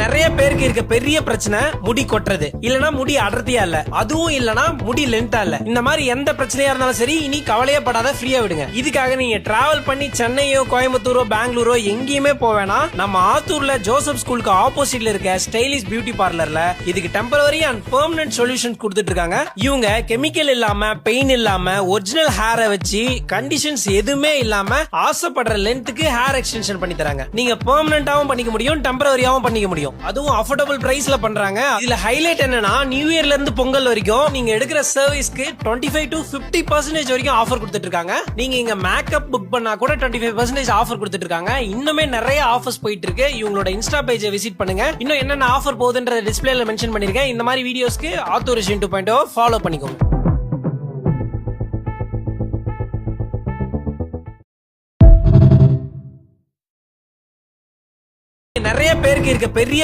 நிறைய பேருக்கு இருக்க பெரிய பிரச்சனை முடி கொட்டுறது, இல்லனா முடி அடர்த்தியா இல்ல, அதுவும் இல்லனா முடி லென்த்தா இல்ல. இந்த மாதிரி எந்த பிரச்சனையா இருந்தாலும் சரி, இனி கவலையே படாத, ஃப்ரீயா விடுங்க. இதுக்காக நீங்க டிராவல் பண்ணி சென்னையோ கோயம்புத்தூரோ பெங்களூரோ எங்கேயுமே போவேனா, நம்ம ஆத்தூர்ல ஜோசப் ஸ்கூலுக்கு ஆப்போசிட்ல இருக்க ஸ்டைலிஷ் பியூட்டி பார்லர்ல இதுக்கு டெம்பரவரி அண்ட் பெர்மனன்ட் சொல்யூஷன் கொடுத்துட்டு இருக்காங்க. இவங்க கெமிக்கல் இல்லாம, பெயின் இல்லாம, ஒரிஜினல் ஹேரை வச்சு கண்டிஷன்ஸ் எதுவுமே இல்லாம ஆசைப்படுற லென்த்துக்கு ஹேர் எக்ஸ்டென்ஷன் பண்ணி தராங்க. நீங்க பெர்மனன்ட்டாவும் பண்ணிக்க முடியும், டெம்பரவரியாவும் பண்ணிக்க முடியும். அதுவும் அஃபோர்டபுள் பிரைஸ்ல பண்றாங்க. இதுல ஹைலைட் என்னன்னா, நியூ இயர்ல இருந்து பொங்கல் வரைக்கும் நீங்க எடுக்கிற சர்வீஸ்க்கு 25 to 50% வரைக்கும் ஆஃபர் கொடுத்துட்டு இருக்காங்க. நீங்க இங்க மேக்கப் புக் பண்ணா கூட 25% ஆஃபர் கொடுத்துட்டு இருக்காங்க. இன்னுமே நிறைய ஆஃபர்ஸ் போயிட்டு இருக்கு. இவங்களோட இன்ஸ்டா பேஜை விசிட் பண்ணுங்க. இன்னும் என்னென்ன ஆஃபர் போகுதுன்ற டிஸ்பிளேல மென்ஷன் பண்ணிருக்கேன். இந்த மாதிரி வீடியோஸ்க்கு ஆத்தோரிஷன் 2.0 ஃபாலோ பண்ணிக்கோங்க. நிறைய பேருக்கு இருக்க பெரிய